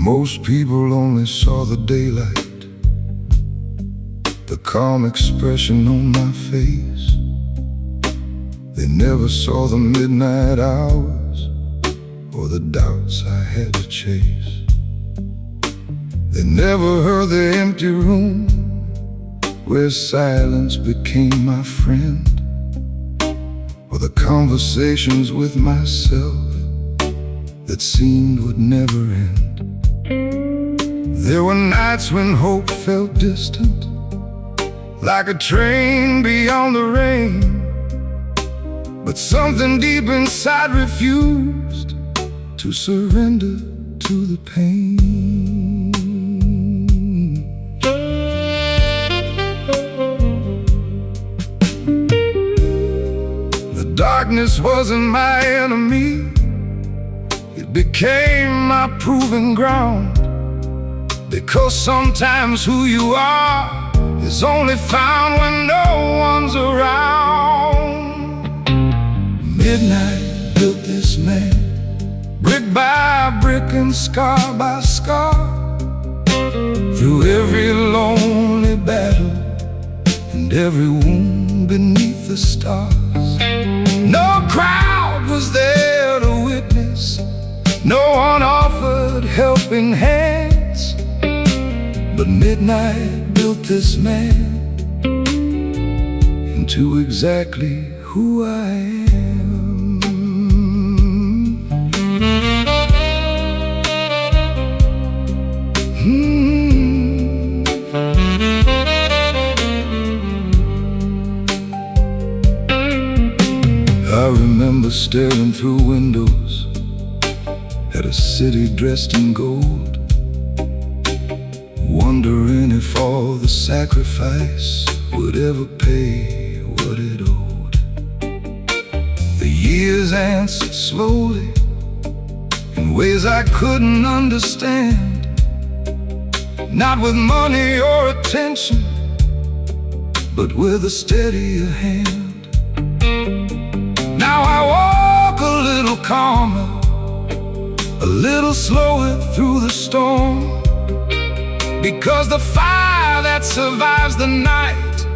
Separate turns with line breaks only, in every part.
Most people only saw the daylight, the calm expression on my face. They never saw the midnight hours or the doubts I had to chase. They never heard the empty room where silence became my friend, or the conversations with myself that seemed would never end. There were nights when hope felt distant, like a train beyond the rain, but something deep inside refused to surrender to the pain. The darkness wasn't my enemy, it became my proving ground. Because sometimes who you are is only found when no one's around. Midnight built this man, brick by brick and scar by scar, through every lonely battle and every wound beneath the stars. No crowd was there to witness, no one offered helping hands, but midnight built this man into exactly who I am. I remember staring through windows at a city dressed in gold, wondering if all the sacrifice would ever pay what it owed. The years answered slowly in ways I couldn't understand, not with money or attention, but with a steadier hand. Now I walk a little calmer, a little slower through the storm, because the fire that survives the night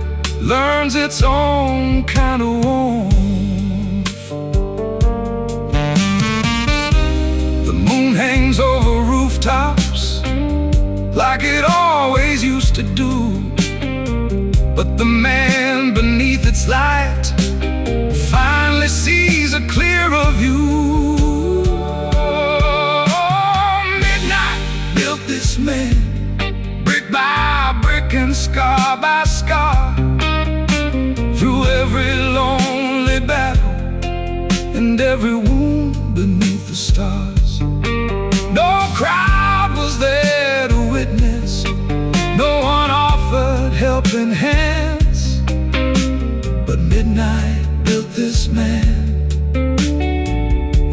learns its own kind of warmth. The moon hangs over rooftops like it always used to do, but the man beneath its light finally sees a clearer view. Midnight built this man, brick by brick and scar by scar, through every lonely battle and every wound beneath the stars. No crowd was there to witness, no one offered helping hands, but midnight built this man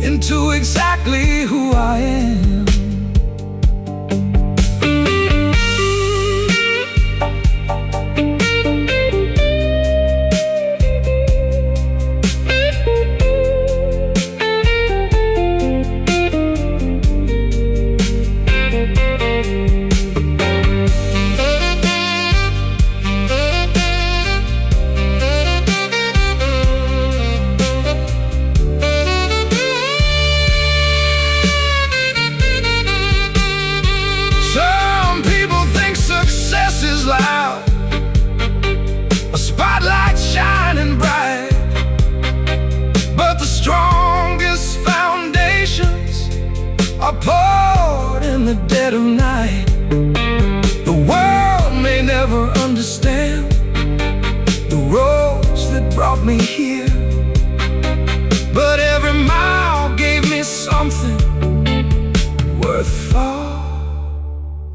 into exactly who I am.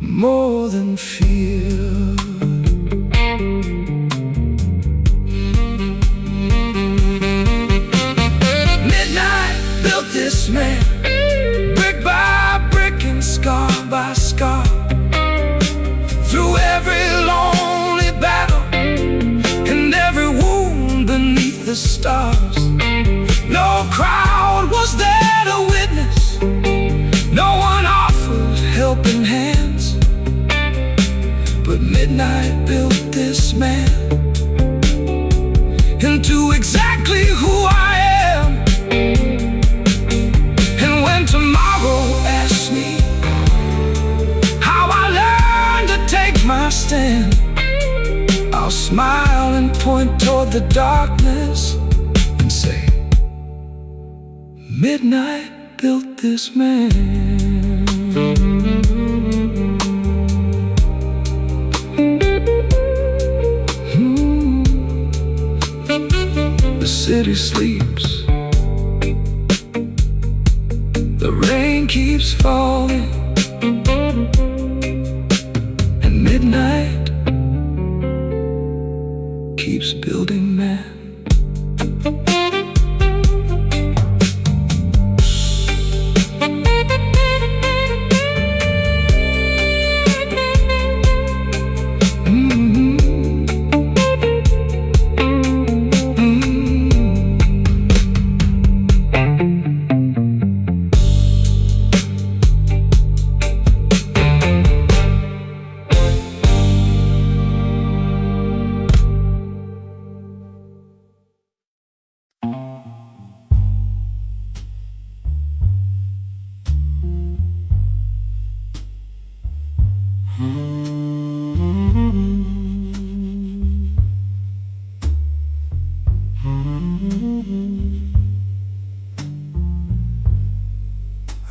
more than fear. Midnight built this man, brick by brick and scar by scar, through every lonely battle and every wound beneath the stars. No crowd was there to witness, no one offered helping hands, but Midnight built this man into exactly who I am. And when tomorrow asks me how I learned to take my stand, I'll smile and point toward the darkness and say, Midnight built this man. The city sleeps, the rain keeps falling, and Midnight keeps building man.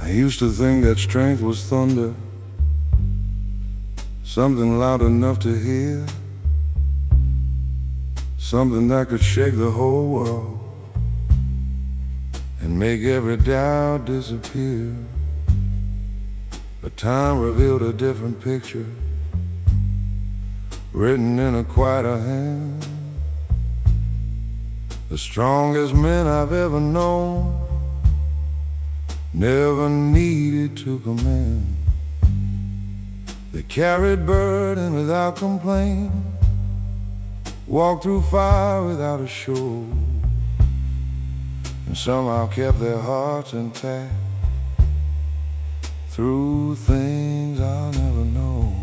I used to think that strength was thunder, something loud enough to hear, something that could shake the whole world and make every doubt disappear. But time revealed a different picture, written in a quieter hand. The strongest men I've ever known never needed to command. They carried burden without complaint, walked through fire without a show, and somehow kept their hearts intact through things I'll never know.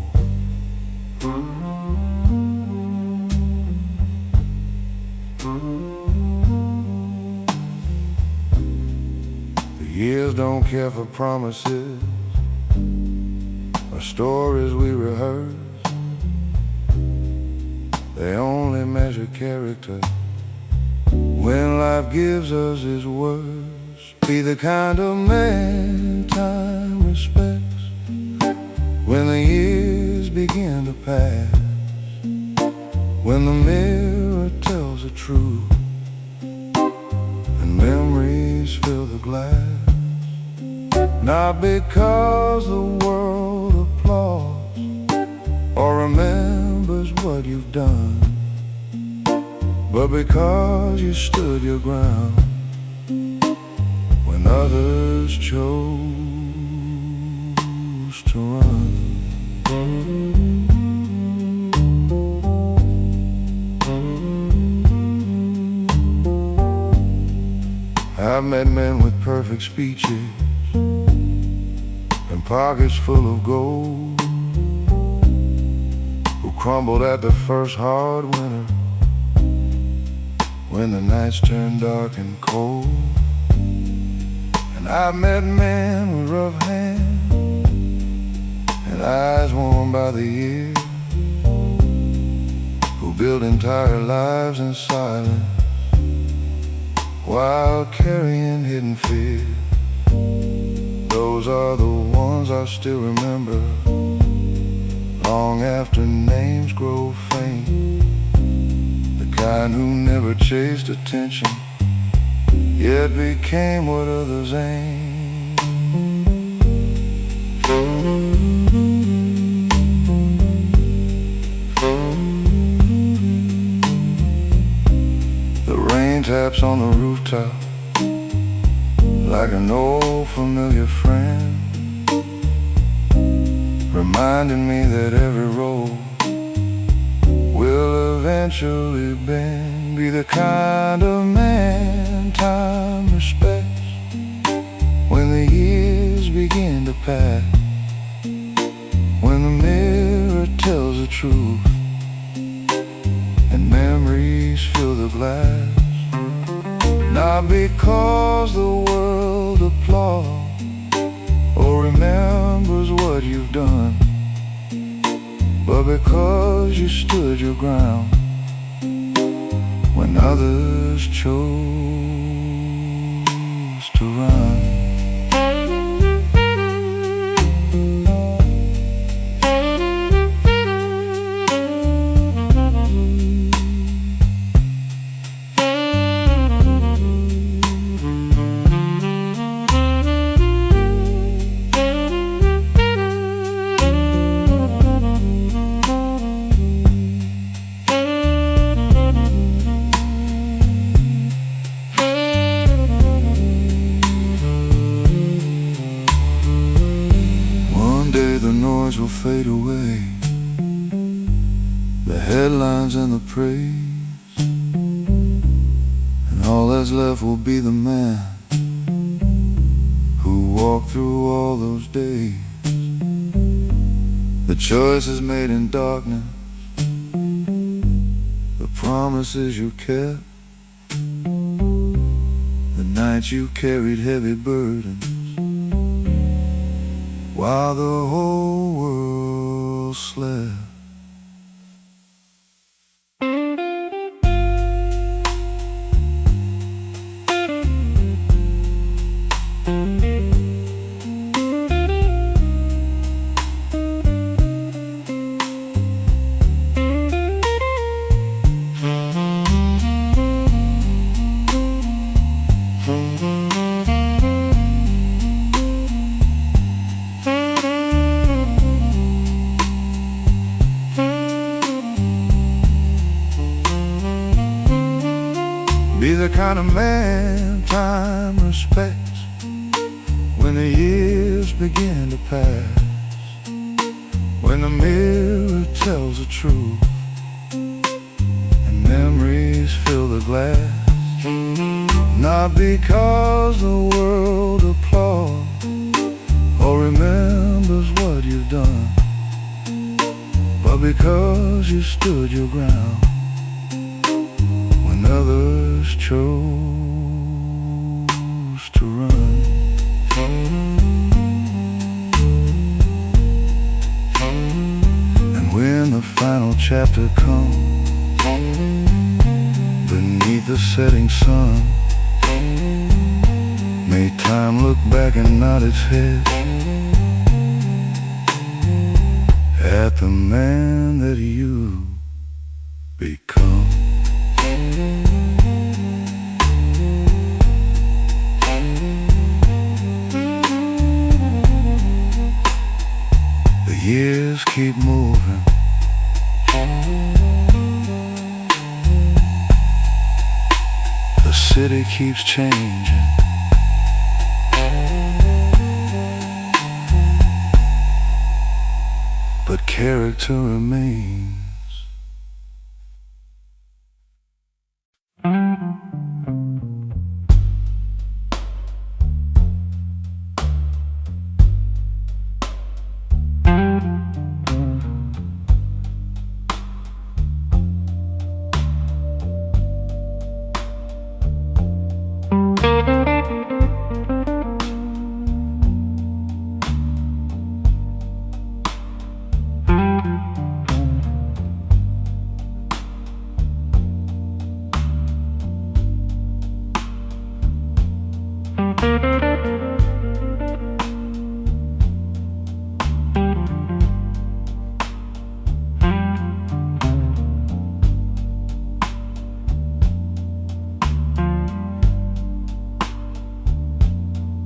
Years don't care for promises or stories we rehearse. They only measure character when life gives us its worst. Be the kind of man time respects when the years begin to pass, when the mirror tells the truth and memories fill the glass. Not because the world applauds or remembers what you've done, but because you stood your ground when others chose to run. I've met men with perfect speeches and pockets full of gold, who crumbled at the first hard winter when the nights turned dark and cold. And I've met men with rough hands and eyes warmed by the years, who built entire lives in silence while carrying hidden fear. Those are the ones I still remember, long after names grow faint. The kind who never chased attention, yet became what others ain't. taps on the rooftop like an old familiar friend, reminding me that every road will eventually bend. Be the kind of man time respects when the years begin to pass, when the mirror tells the truth and memories fill the glass. Not because the world applauds or remembers what you've done, but because you stood your ground when others chose to run. The noise will fade away, the headlines and the praise, and all that's left will be the man who walked through all those days. The choices made in darkness, the promises you kept, the nights you carried heavy burdens while the whole world slept. Be the kind of man time respects when the years begin to pass, when the mirror tells the truth and memories fill the glass. Not because the world applauds or remembers what you've done, but because you stood your ground when others chose to run. And when the final chapter comes beneath the setting sun, may time look back and nod its head at the man that you become. The years keep moving, the city keeps changing, but character remains.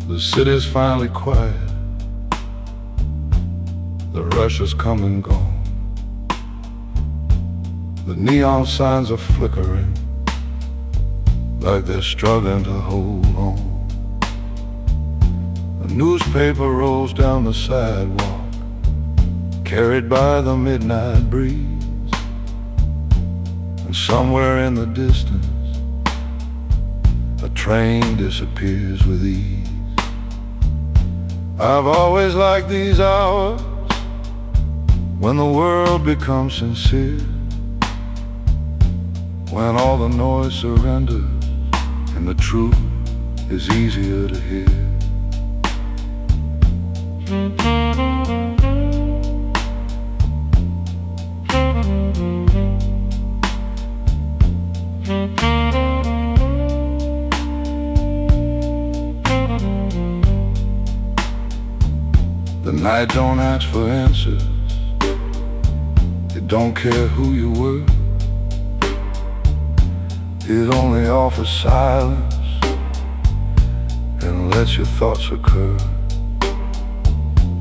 The city's finally quiet, the rush has come and gone. The neon signs are flickering, like they're struggling to hold on. A newspaper rolls down the sidewalk, carried by the midnight breeze. And somewhere in the distance, a train disappears with ease. I've always liked these hours when the world becomes sincere, when all the noise surrenders and the truth is easier to hear. The night don't ask for answers, it don't care who you were. It only offers silence and lets your thoughts occur.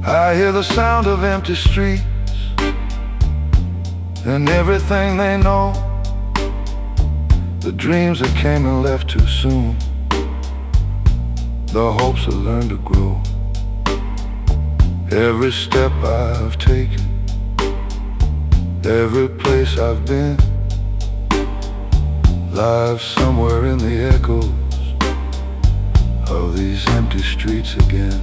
I hear the sound of empty streets and everything they know, the dreams that came and left too soon, the hopes that learned to grow. Every step I've taken, every place I've been, lives somewhere in the echoes of these empty streets again.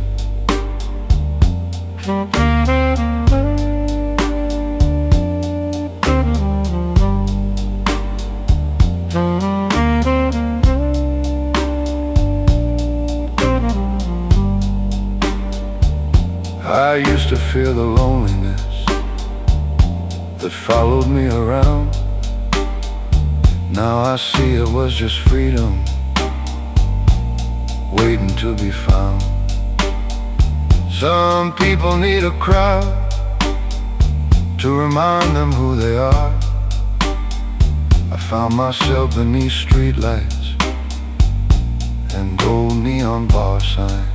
I used to fear the loneliness that followed me around. Now I see it was just freedom waiting to be found. Some people need a crowd to remind them who they are. I found myself beneath streetlights and old neon bar signs.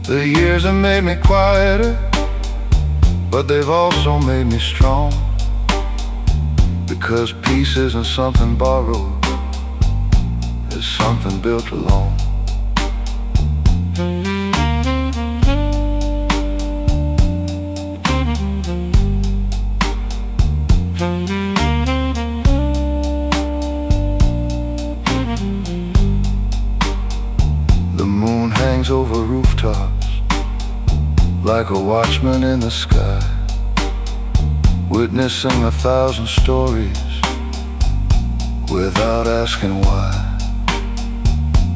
The years have made me quieter, but they've also made me strong. Because peace isn't something borrowed, it's something built alone. The moon hangs over rooftops like a watchman in the sky, witnessing 1,000 stories without asking why.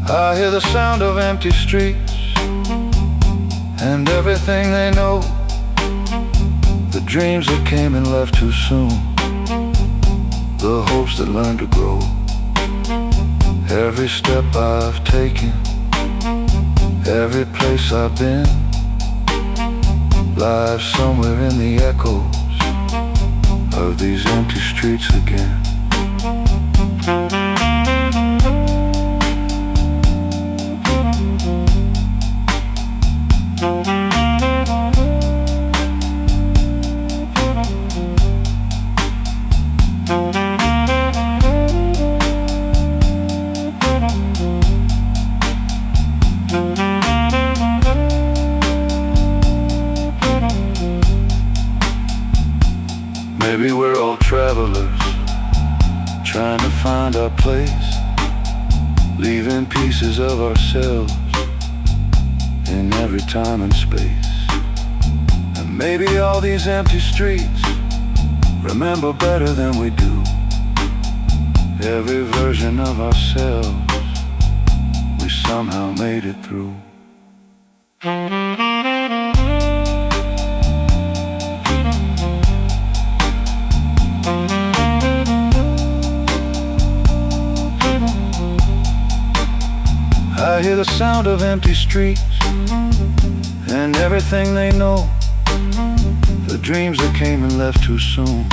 I hear the sound of empty streets and everything they know, the dreams that came and left too soon, the hopes that learned to grow. Every step I've taken, every place I've been, lives somewhere in the echoes of these empty streets again. Maybe we're all travelers, trying to find our place, leaving pieces of ourselves in every time and space. And maybe all these empty streets remember better than we do every version of ourselves we somehow made it through. I hear the sound of empty streets and everything they know, the dreams that came and left too soon,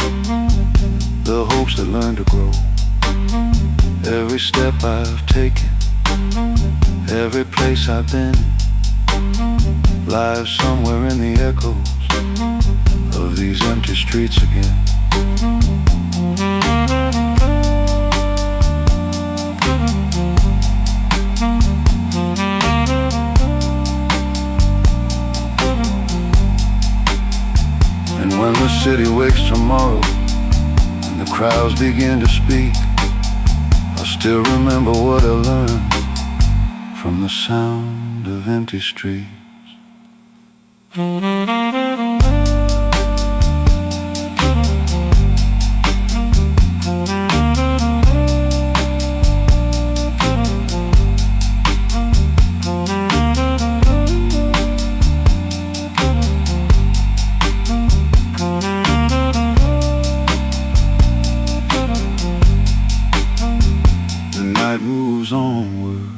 the hopes that learned to grow. Every step I've taken, every place I've been, lives somewhere in the echoes of these empty streets again. when the city wakes tomorrow and the crowds begin to speak, I still remember what I learned from the sound of empty streets. Moves onward,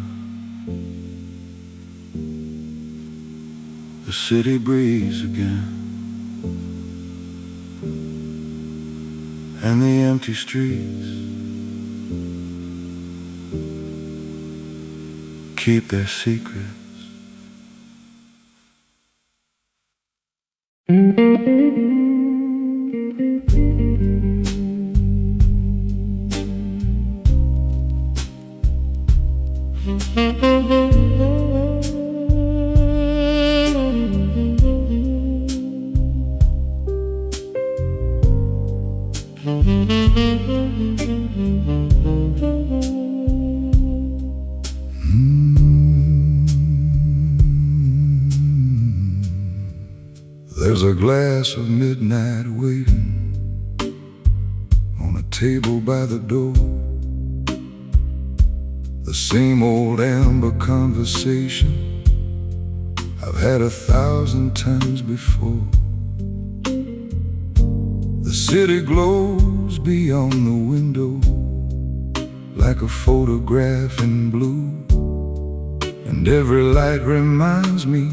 the city breathes again, and the empty streets keep their secrets.
There's a glass of midnight waiting on a table by the door. The same old amber conversation I've had 1,000 times before. The city glows beyond the window like a photograph in blue, and every light reminds me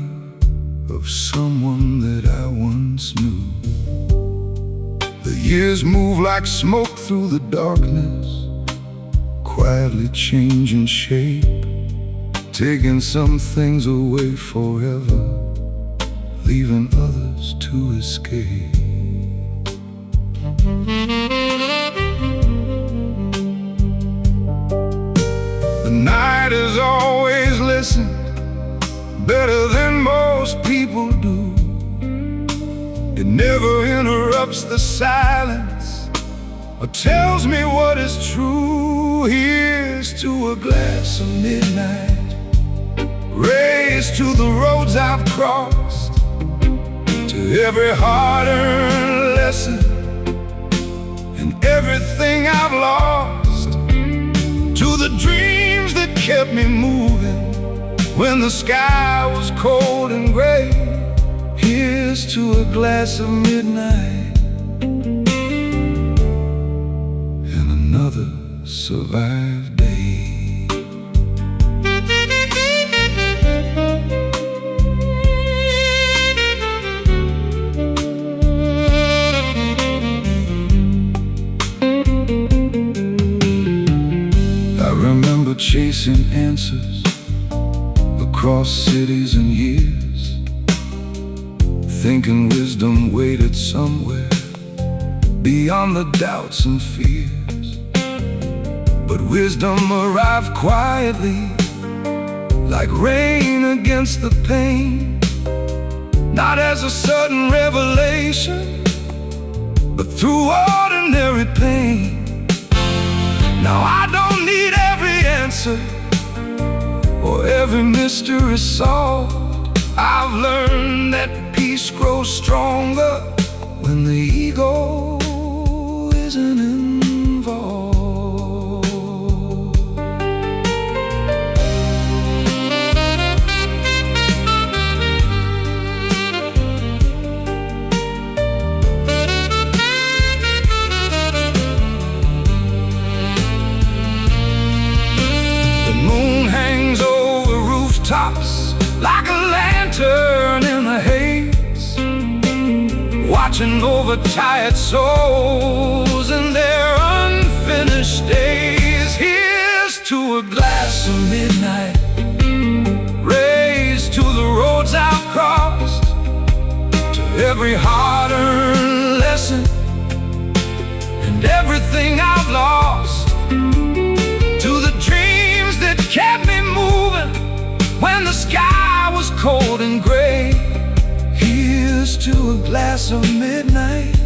of someone that I once knew. The years move like smoke through the darkness, quietly changing shape, taking some things away forever, leaving others to escape. The night has always listened better than most people do. It never interrupts the silence or tells me what is true. Here's to a glass of midnight, raised to the roads I've crossed, to every hard-earned lesson and everything I've lost, to the dreams that kept me moving when the sky was cold and gray. Here's to a glass of midnight and another survived day. I remember chasing answers across cities and years, thinking wisdom waited somewhere beyond the doubts and fears. But wisdom arrived quietly, like rain against the pain, not as a sudden revelation, but through ordinary pain. Now I don't need every answer or every mystery solved. I've learned that peace grows stronger when the ego isn't involved. The moon hangs over rooftops like a lantern in the haze, watching over tired souls and their unfinished days. Here's to a glass of midnight, raised to the roads I've crossed, to every hard-earned lesson and everything I've lost, to the dreams that kept me moving when the sky was cold and gray. Here's Here's to a glass of midnight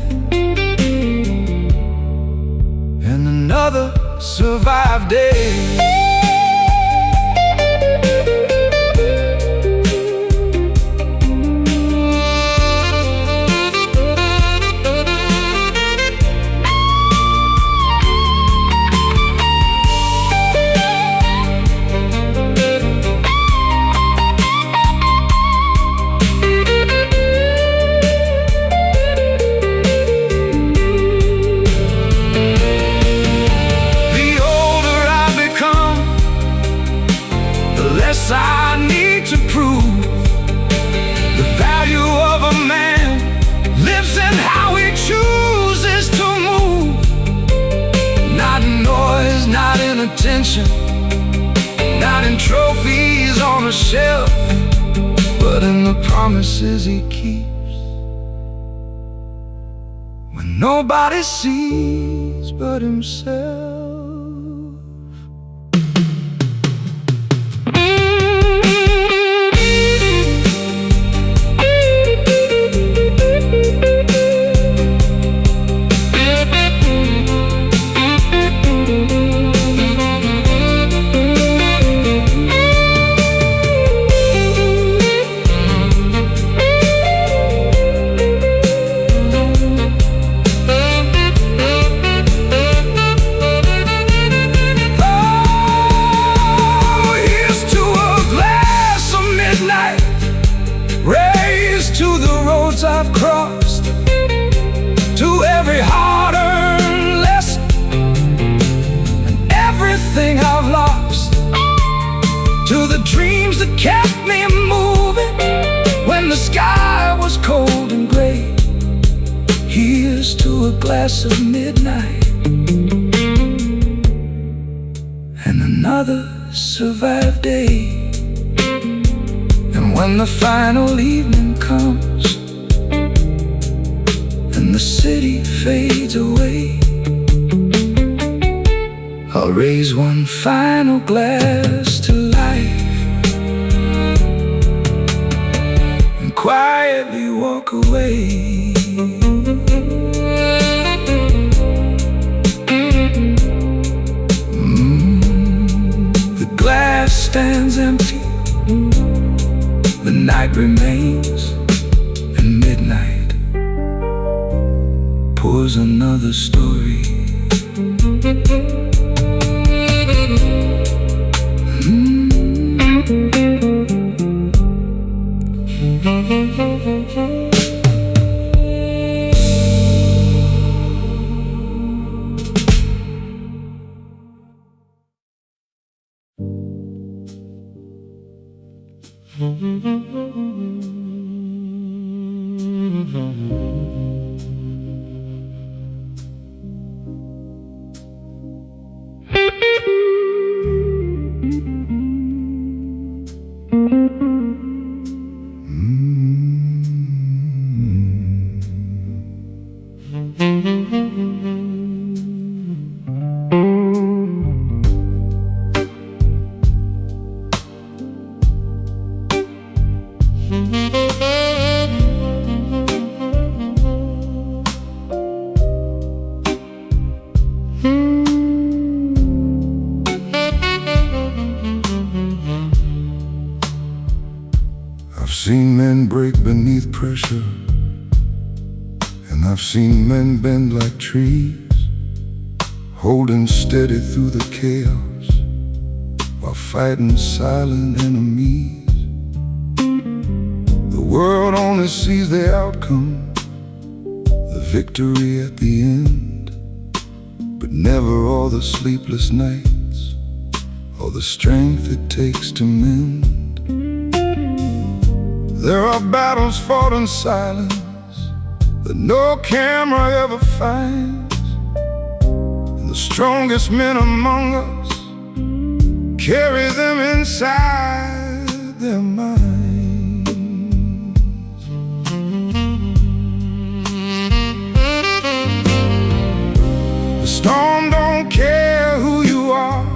and another survived day. I need to prove the value of a man lives in how he chooses to move. Not in noise, not in attention, not in trophies on a shelf, but in the promises he keeps when nobody sees but himself. To the roads I've crossed, to every hard-earned lesson and everything I've lost, to the dreams that kept me moving when the sky was cold and gray. Here's to a glass of midnight and another survived day. And when the final evening comes and the city fades away, I'll raise one final glass to life and quietly walk away. The glass stands empty, the night remains, and midnight pours another story.
I've seen men break beneath pressure, and I've seen men bend like trees, holding steady through the chaos while fighting silent enemies. The world only sees the outcome, the victory at the end, but never all the sleepless nights or the strength it takes to mend. There are battles fought in silence that no camera ever finds, and the strongest men among us carry them inside their minds. The storm don't care who you are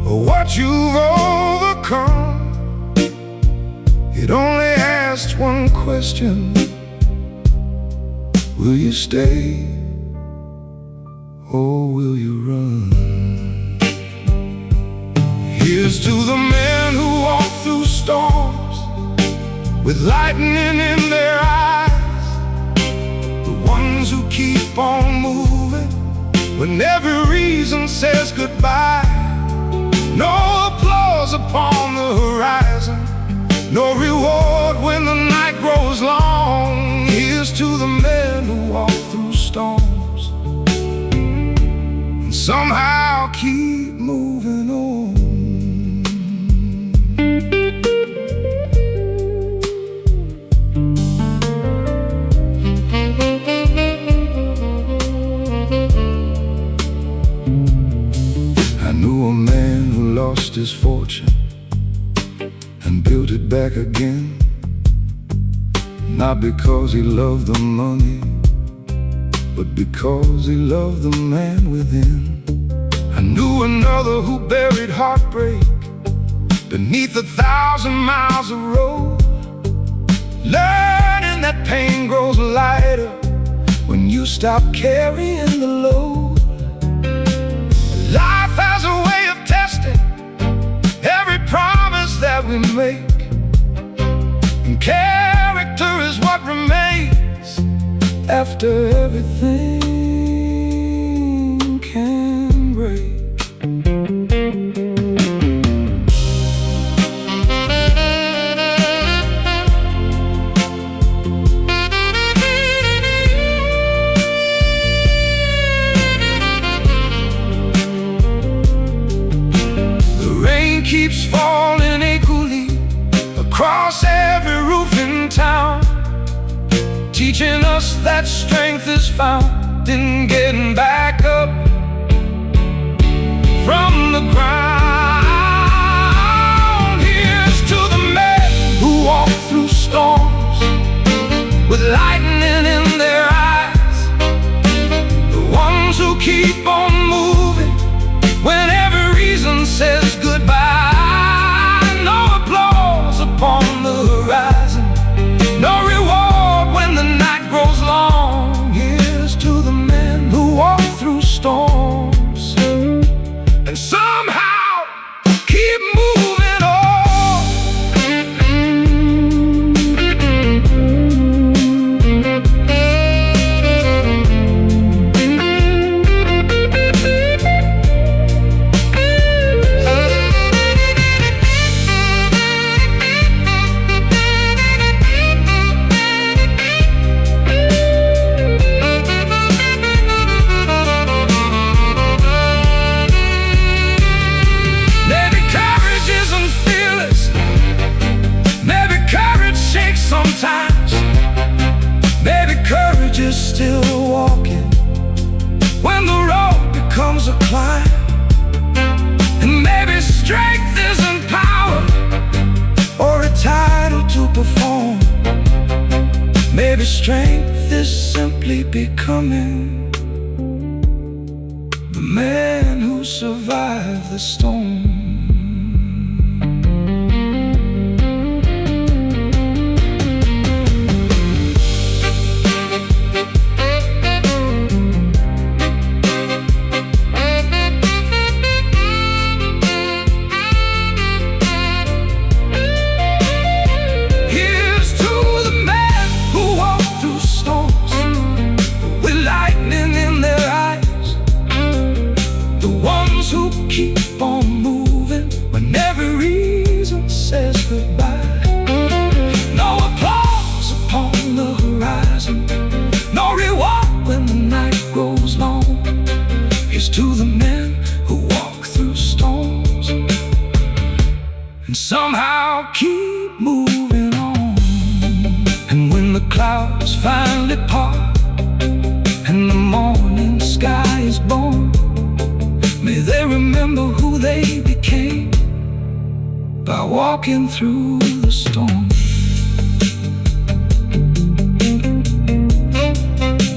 or what you've overcome. It only asks one question: question, will you stay or will you run?
Here's to the men who walk through storms with lightning in their eyes, the ones who keep on moving when every reason says goodbye. No applause upon the horizon, no reward when the night grows long. Here's to the men who walk through storms and somehow keep moving on.
I knew a man who lost his fortune and built it back again, not because he loved the money, but because he loved the man within.
I knew another who buried heartbreak beneath 1,000 miles of road, learning that pain grows lighter when you stop carrying the load. Life has a way of testing every promise that we make, and character is what remains
After everything can break.
Keeps falling equally across every roof in town, teaching us that strength is found in getting back up from the ground. Here's to the men who walk through storms with lightning in their eyes, the ones who keep on moving when every reason says goodbye. On the horizon, no reward when the night grows long. Here's to the men who walk through storms and somehow keep moving on. Sometimes, maybe courage is still walking when the road becomes a climb, and maybe strength isn't power or a title to perform. Maybe strength is simply becoming the man who survived the storm. Keep on moving when every reason says goodbye. No applause upon the horizon, no reward when the night grows long. Here's to the men who walk through storms and somehow keep moving on. And when the clouds finally part and the morning sky is born, may they remember who they became by walking through the storm.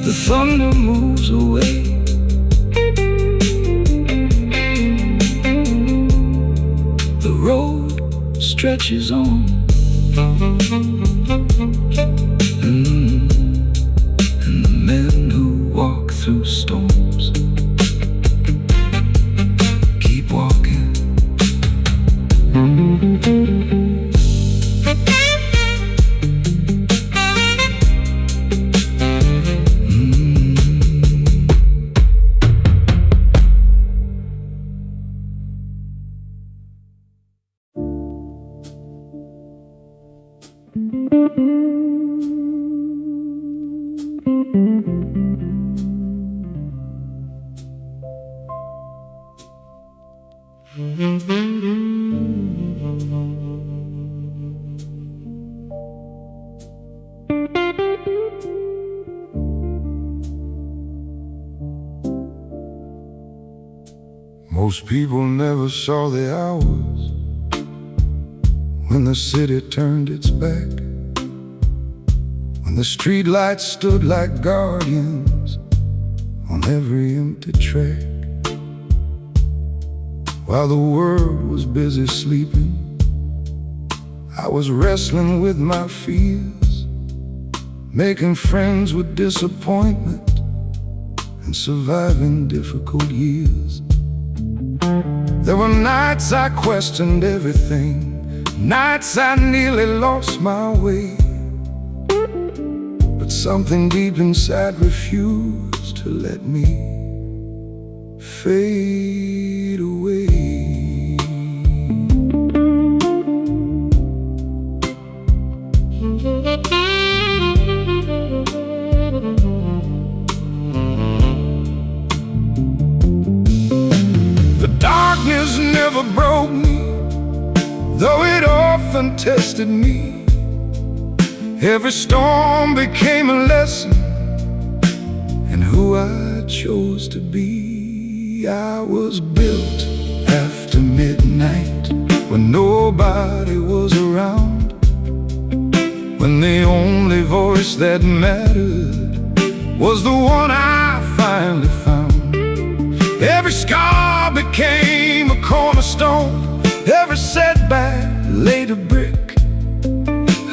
The thunder moves away, the road stretches on.
Most people never saw the hours when the city turned its back, when the streetlights stood like guardians on every empty track. While the world was busy sleeping, I was wrestling with my fears, making friends with disappointment and surviving difficult years. There were nights I questioned everything, nights I nearly lost my way, but something deep inside refused to let me fade away. The darkness never broke me, though it often tested me. Every storm became a lesson in who I chose to be. I was built after midnight, when nobody was around, when the only voice that mattered was the one I finally found. Every scar became a cornerstone, every setback laid a brick.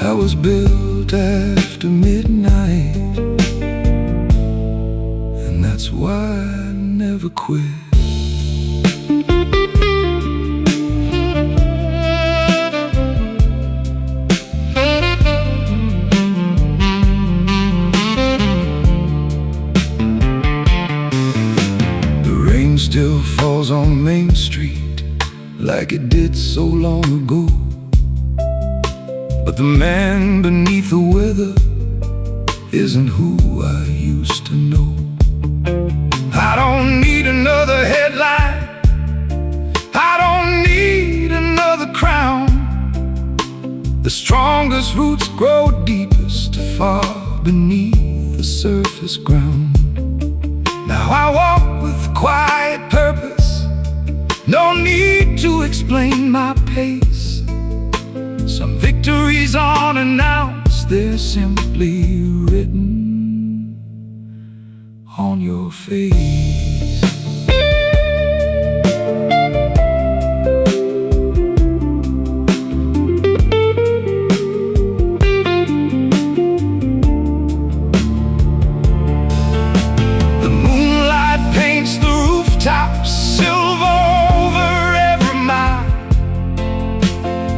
I was built after midnight, and that's why I never quit. Still falls on Main Street like it did so long ago, but the man beneath the weather isn't who I used to know. I don't need another headline, I don't need another crown. The strongest roots grow deepest far beneath the surface ground. Now I walk with quiet purpose, no need to explain my pace. Some victories unannounced, they're simply written on your face. Tops silver over every mile,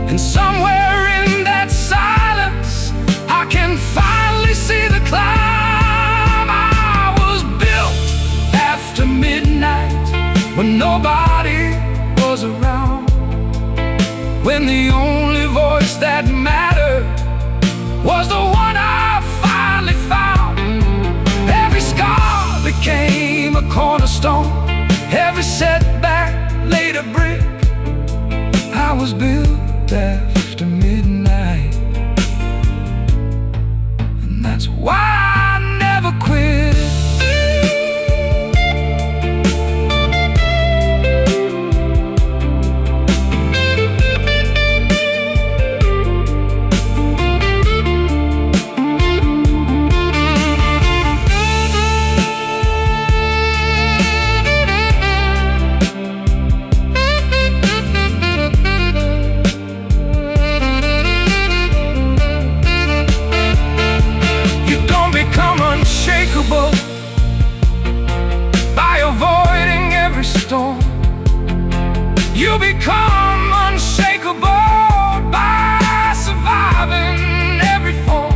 and somewhere in that silence I can finally see the climb. I was built after midnight, when nobody was around, when the only voice that mattered was the one I finally found. Every scar became a cornerstone, every setback laid a brick. I was built after midnight, and that's why I never quit. By avoiding every storm, you become unshakable by surviving every form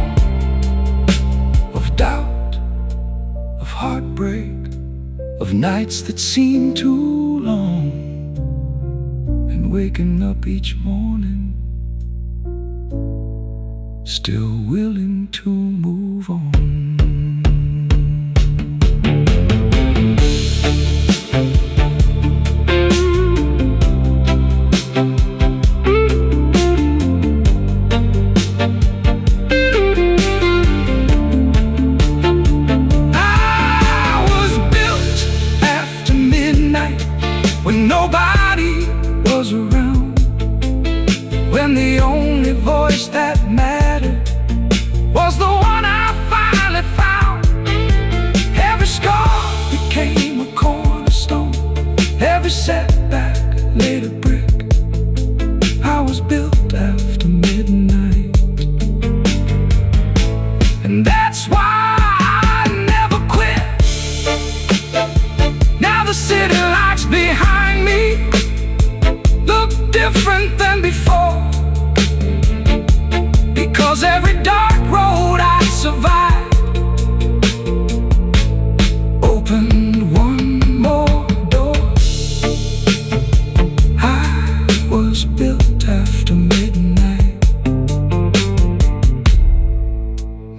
of doubt, of heartbreak, of nights that seem too long, and waking up each morning still willing to move on.
That's why I never quit. Now the city lights behind me look different than before, because every dark road I survived opened one more door. I was built after midnight.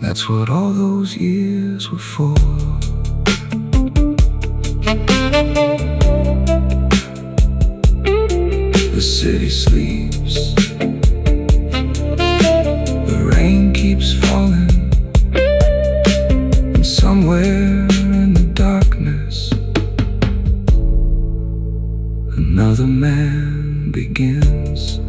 That's what all those years were for. The city sleeps, the rain keeps falling, and somewhere in the darkness another man begins.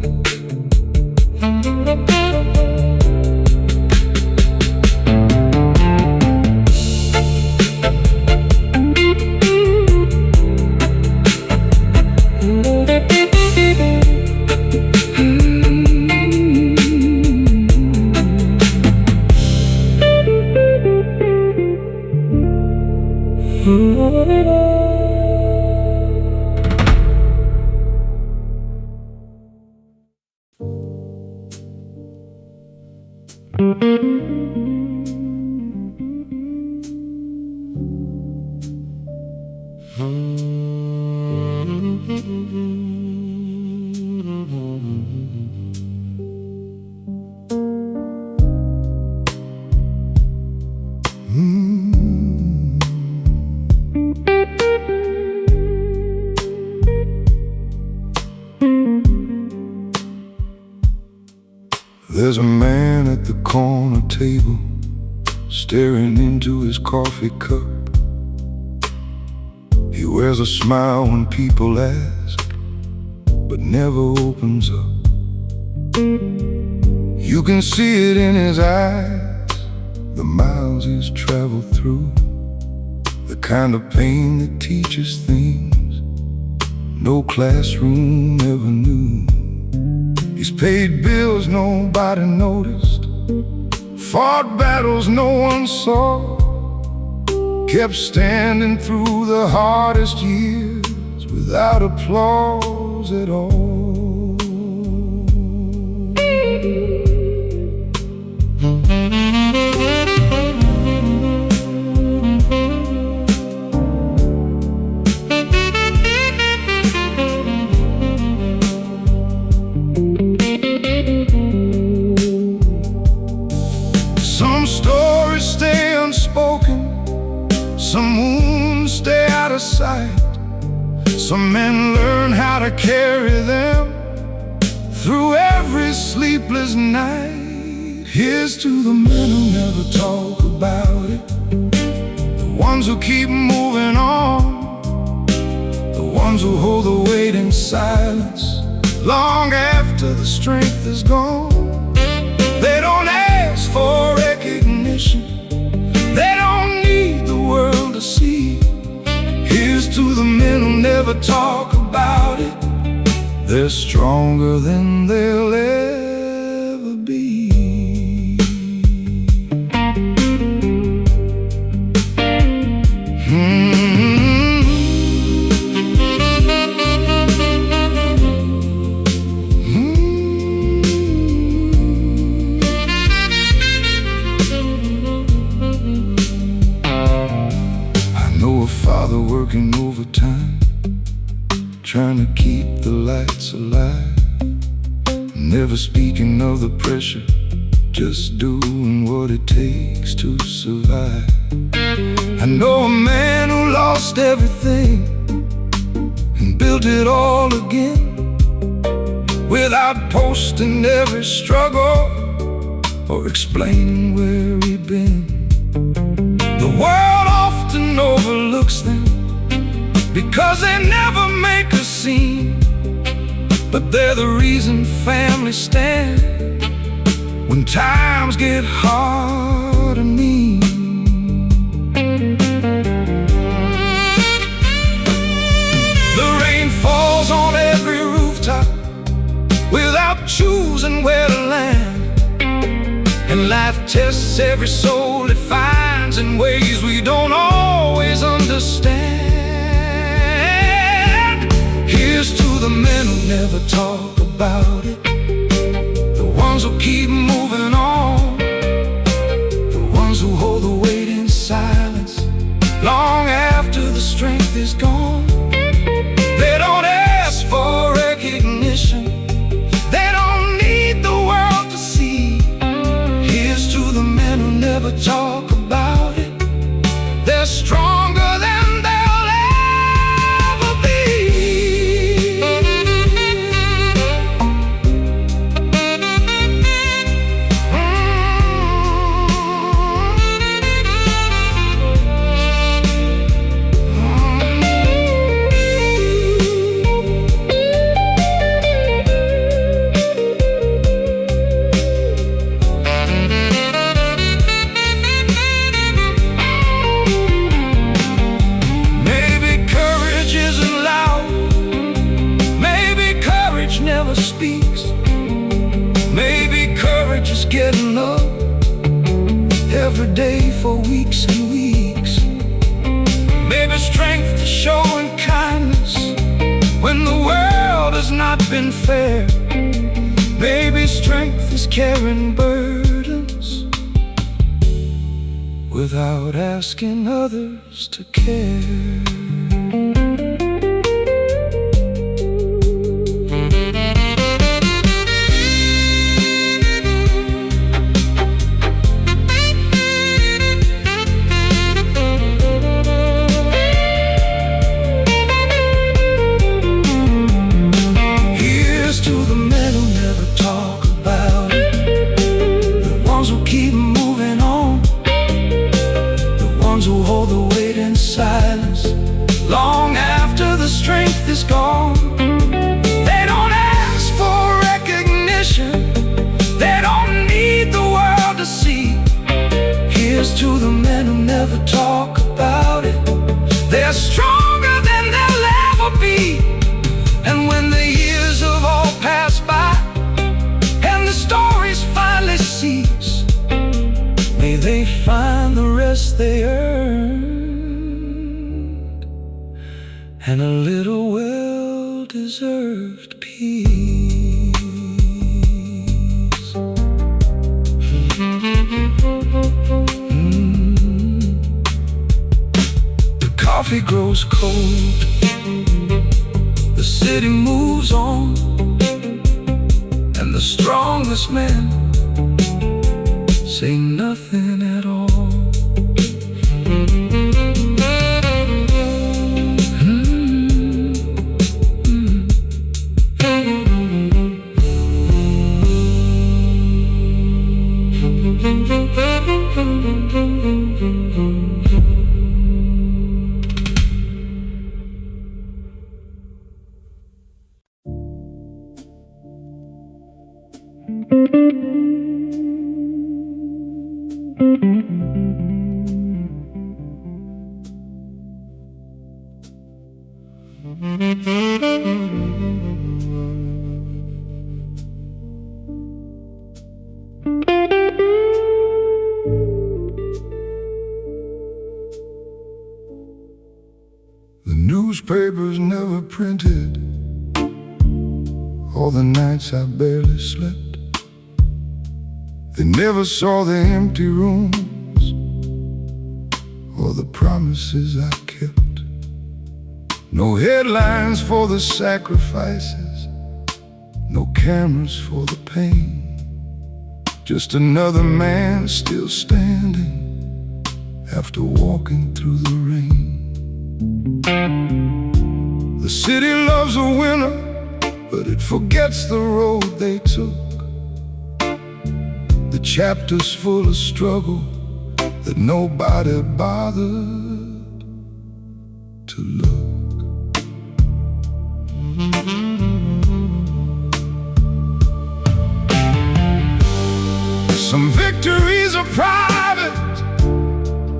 There's a man at the corner table, staring into his coffee cup. He wears a smile when people ask, but never opens up. You can see it in his eyes, the miles he's traveled through, the kind of pain that teaches things no classroom ever knew. He's paid bills nobody noticed, fought battles no one saw, kept standing through the hardest years without applause at all. Some stories stay unspoken, some wounds stay out of sight. Some men learn how to carry them through every sleepless night. Here's to the men who never talk about it, the ones who keep moving on, the ones who hold the weight in silence long after the strength is gone. They don't ask for recognition, they don't need the world to see. Here's to the men who never talk about it, they're stronger than they'll ever be. Father working overtime, trying to keep the lights alive, never speaking of the pressure, just doing what it takes to survive. I know a man who lost everything and built it all again, without posting every struggle or explaining where he'd been. The world often overlooks them because they never make a scene, but they're the reason families stand when times get hard and mean. The rain falls on every rooftop without choosing where to land, and life tests every soul it finds
in ways we don't always understand. Here's to the men who never talk about it, the ones who keep moving on, the ones who hold the weight in silence long after the strength is gone. They don't ask for recognition, they don't need the world to see. Here's to the men who never talk about it, they're stronger than they'll ever be. Never speaks. Maybe courage is getting up every day for weeks and weeks. Maybe strength is showing kindness when the world has not been fair. Maybe strength is carrying burdens without asking others to care. Long after the strength is gone, they don't ask for recognition, they don't need the world to see. Here's to the men who never talk about it, they're stronger than they'll ever be. And when the years have all passed by and the stories finally cease, may they find the rest they earned and a little well-deserved peace. The coffee grows cold, the city moves on, and the strongest men say nothing at all.
The newspapers never printed all the nights I barely slept. They never saw the empty rooms or the promises I kept. No headlines for the sacrifices, no cameras for the pain. Just another man still standing after walking through the rain. The city loves a winner, but it forgets the road they took. The chapters full of struggle that nobody bothered to look. Some victories are private,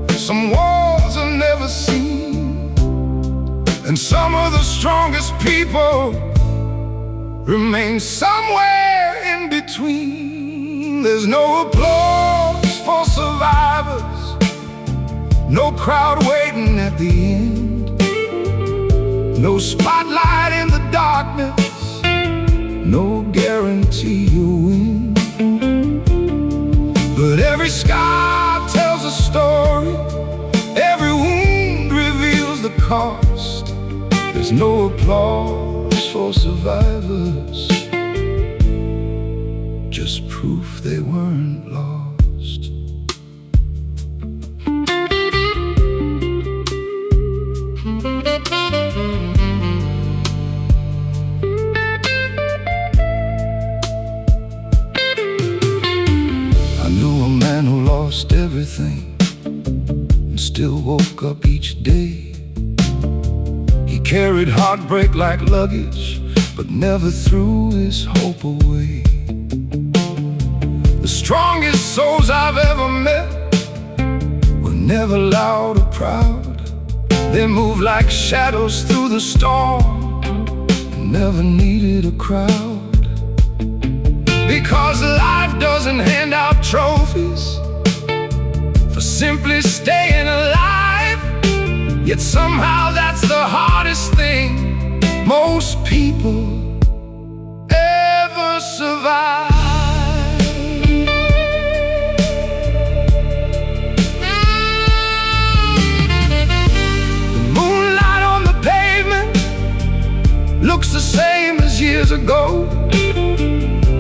some wars are never seen, and some of the strongest people remain somewhere in between. There's no applause for survivors,
no crowd waiting at the end, no spotlight in the darkness, no guarantee you'll win. But every scar tells a story, every wound reveals the cost. There's no applause for survivors, just proof they weren't lost. I knew a man who lost everything and still woke up each day. He carried heartbreak like luggage, but never threw his hope away. The strongest souls I've ever met were never loud or proud. They moved like shadows through the storm and never needed a crowd. Because life doesn't hand out trophies for simply staying alive. Yet somehow that's the hardest thing most people ever survive. The moonlight on the pavement looks the same as years ago,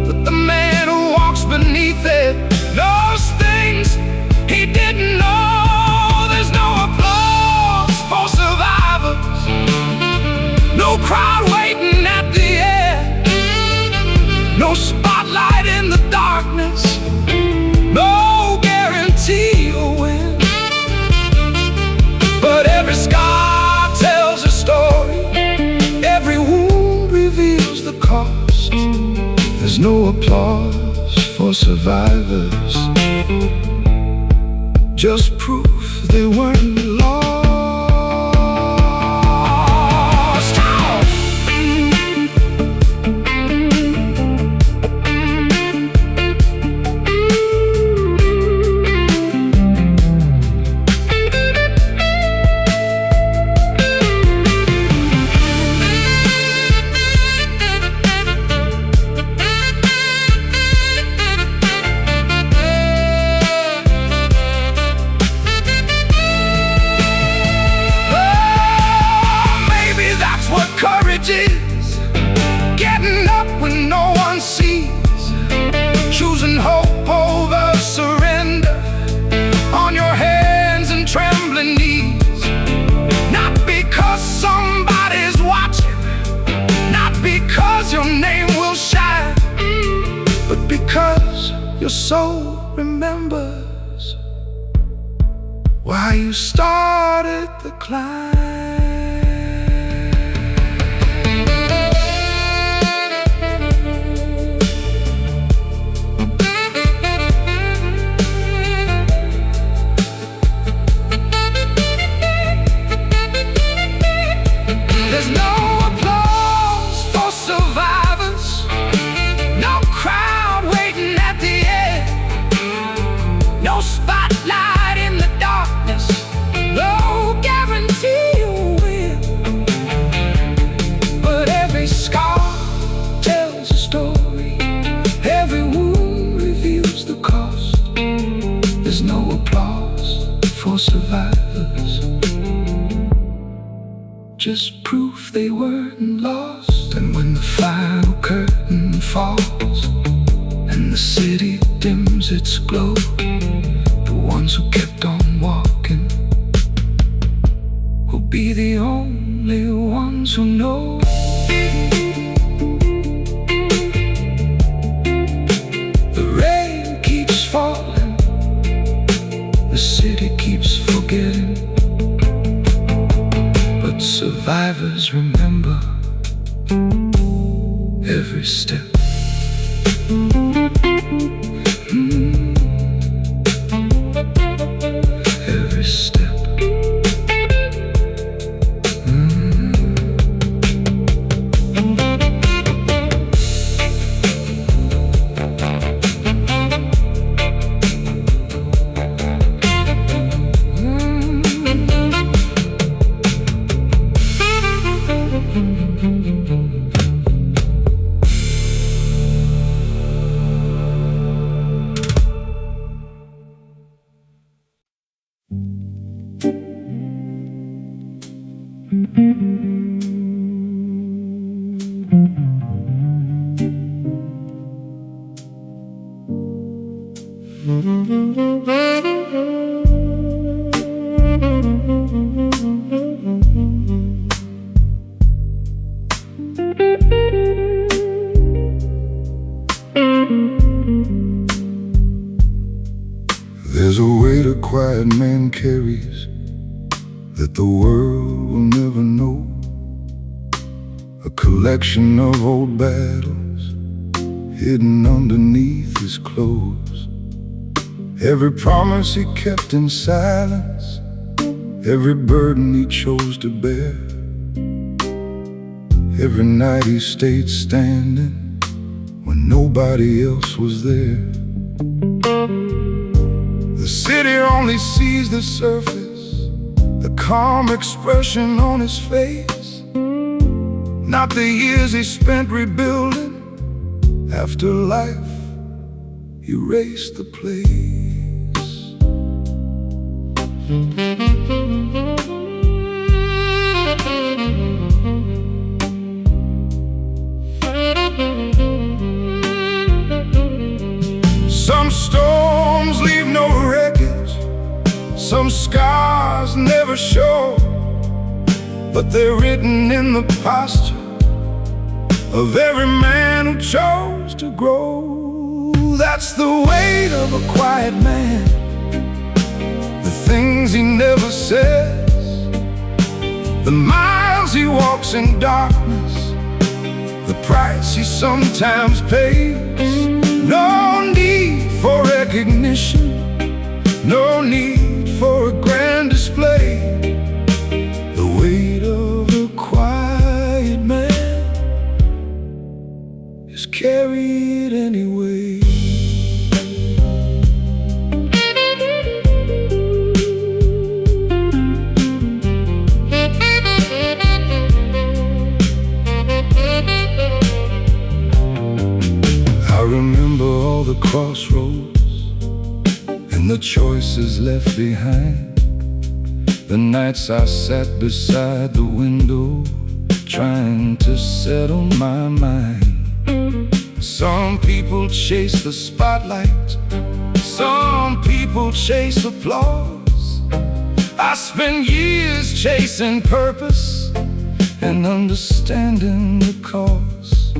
but the man who walks beneath it knows things he didn't know. There's no applause for survivors, no crowd waiting at the end, no spotlight in the darkness, no guarantee you'll win. But every scar tells a story, every wound reveals the cost. There's no applause for survivors, just proof they weren't lost. Is getting up when no one sees, choosing hope over surrender, on your hands and trembling knees. Not because somebody's watching, not because your name will shine, but because your soul remembers why you started the climb. Spotlight in the darkness, no guarantee you'll win. But every scar tells a story, every wound reveals the cost. There's no applause for survivors, just proof they weren't lost. And when the final curtain falls and the city dims its glow, the ones who kept on walking will be the only ones who know. The rain keeps falling, the city keeps forgetting, but survivors remember every step. Every step.
There's a weight a quiet man carries that the world will never know. A collection of old battles hidden underneath his clothes. Every promise he kept in silence, every burden he chose to bear. Every night he stayed standing when nobody else was there. The city only sees the surface, the calm expression on his face, not the years he spent rebuilding after life erased the place. Some storms leave no wreckage, some scars never show, but they're written in the posture of every man who chose to grow. That's the weight of a quiet man, the things he never says, the miles he walks in darkness, the price he sometimes pays. No need for recognition, no need for a grand display. The weight of a quiet man is carried anyway. I remember all the crossroads and the choices left behind, the nights I sat beside the window trying to settle my mind. Some people chase the spotlight, some people chase applause. I spent years chasing purpose and understanding the cause.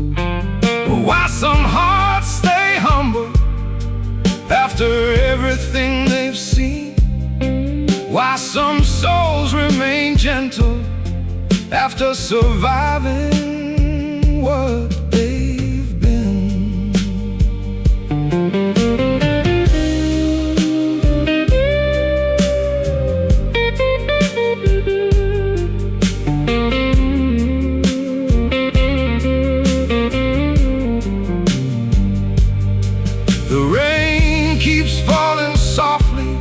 Why some hearts stay humble after everything they've seen, why some souls remain gentle after surviving what they've been. The rain keeps falling softly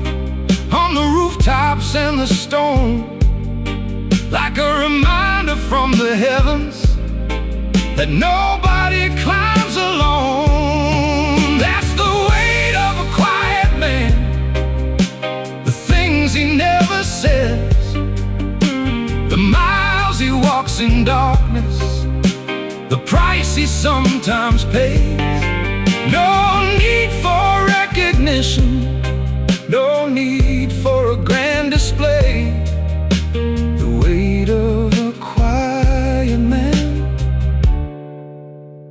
on the rooftops and the stone, like a reminder from the heavens that nobody climbs alone. That's the weight of a quiet man, the things he never says, the miles he walks in darkness, the price he sometimes pays. No need for recognition, no need for a grand display. The weight of a quiet man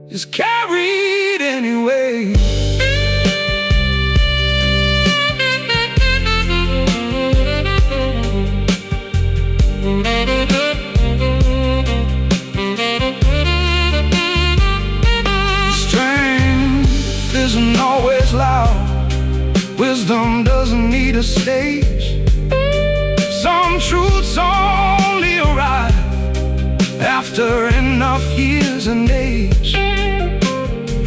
is carried anyway. Strength isn't always loud, wisdom doesn't need a stage. Some truths only arrive after enough years and age.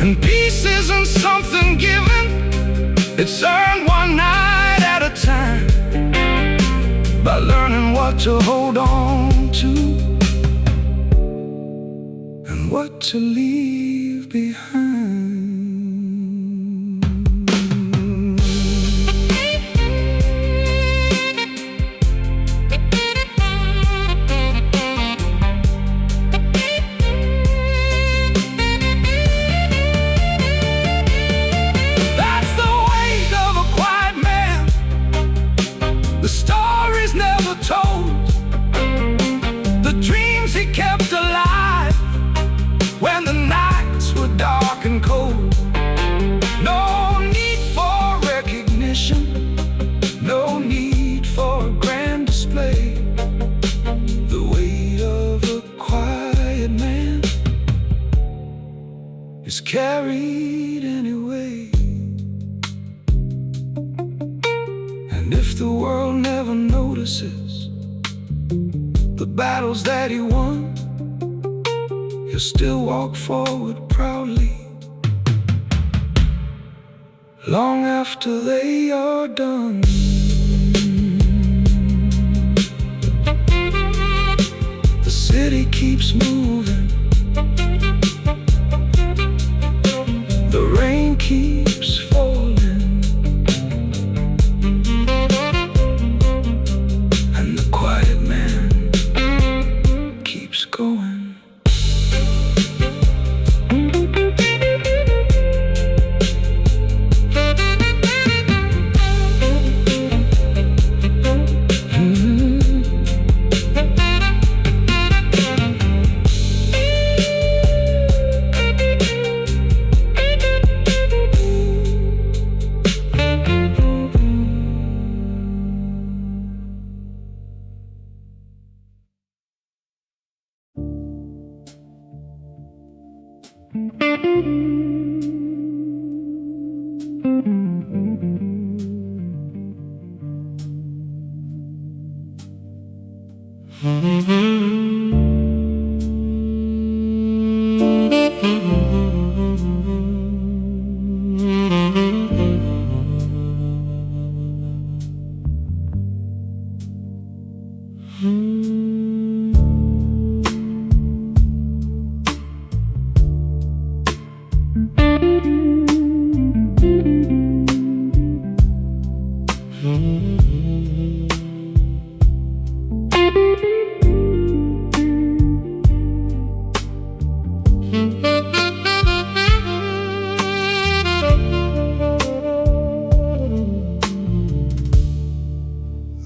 And peace isn't something given, it's earned one night at a time, by learning what to hold on to and what to leave behind.
carried anyway. And if the world never notices the battles that he won, he'll still walk forward proudly, long after they are done. The city keeps moving, the rain keeps falling, and the quiet man keeps going.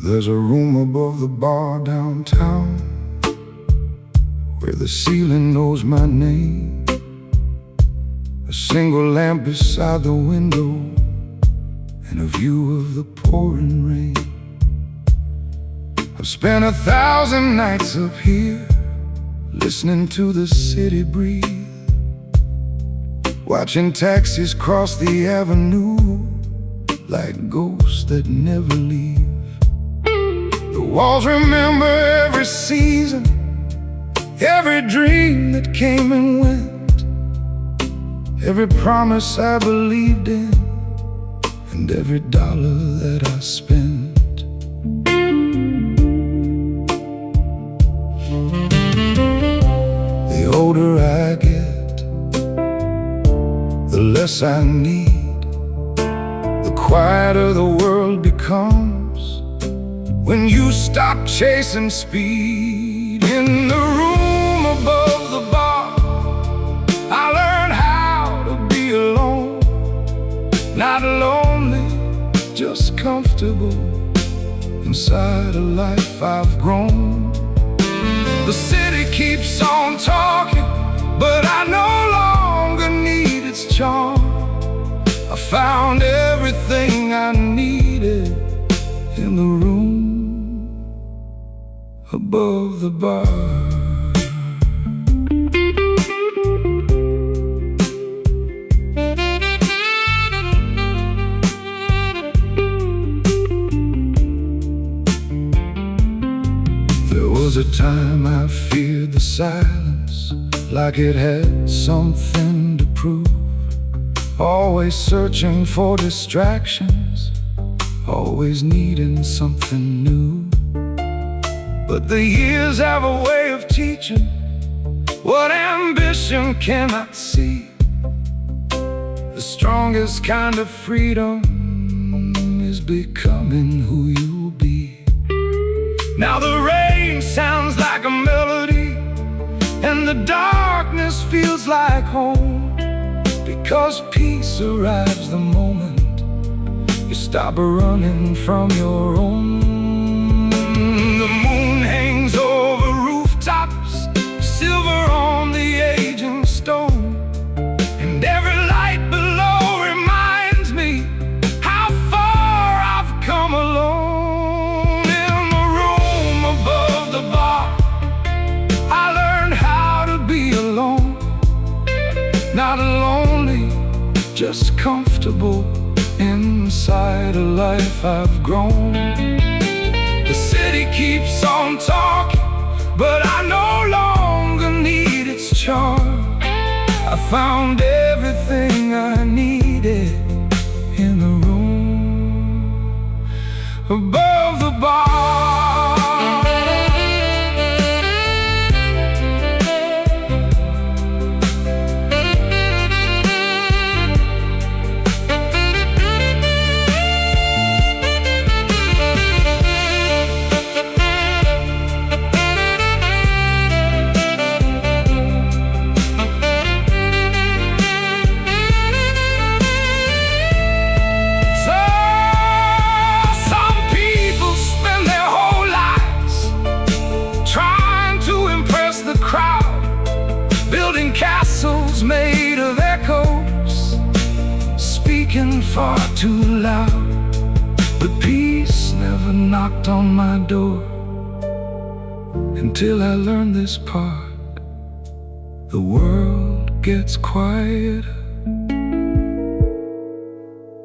There's a room above the bar downtown where the ceiling knows my name. A single lamp beside the window and a view of the pouring rain. I've spent 1,000 nights up here listening to the city breathe, watching taxis cross the avenue like ghosts that never leave. The walls remember every season, every dream that came and went, every promise I believed in, and every dollar that I spent. The older I get, the less I need, the quieter the world becomes when you stop chasing speed. In the room above the bar, I learned how to be alone, not lonely, just comfortable inside a life I've grown. The city keeps on talking, but I no longer need its charm. I found everything I needed in the room above the bar. There was a time I feared the silence, like it had something to prove. Always searching for distractions, always needing something new. But the years have a way of teaching what ambition cannot see. The strongest kind of freedom is becoming who you'll be. Now the rain sounds like a melody, and the darkness feels like home, because peace arrives the moment you stop running from your own. The moon hangs over rooftops, silver on the aging stone, and every light below reminds me how far I've come alone. In the room above the bar, I learned how to be alone, not alone
just comfortable inside a life I've grown. The city keeps on talking, but I no longer need its charm. I found everything I needed in the room above the bar. Building castles made of echoes, speaking far too loud. But peace never knocked on my door until I learned this part. The world gets quieter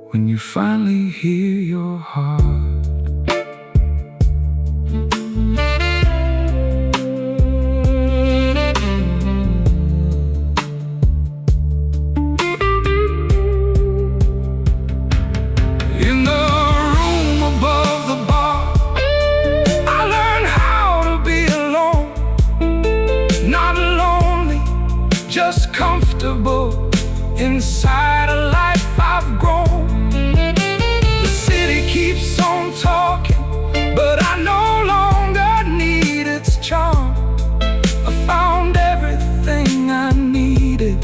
when you finally hear your heart. Just comfortable inside a life I've grown. The city keeps on talking, but I no longer need its charm. I found everything I needed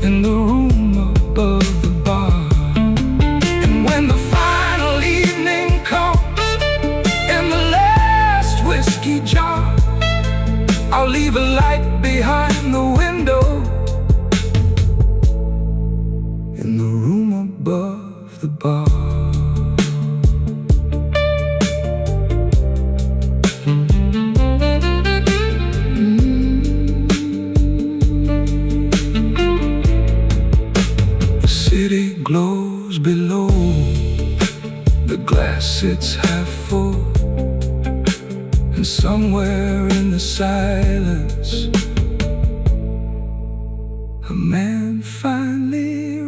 in the room above the bar. And when the final evening comes in the last whiskey jar, I'll leave a light behind the window in the room above the bar. The city glows below, the glass sits half full, and somewhere in the silence a man finally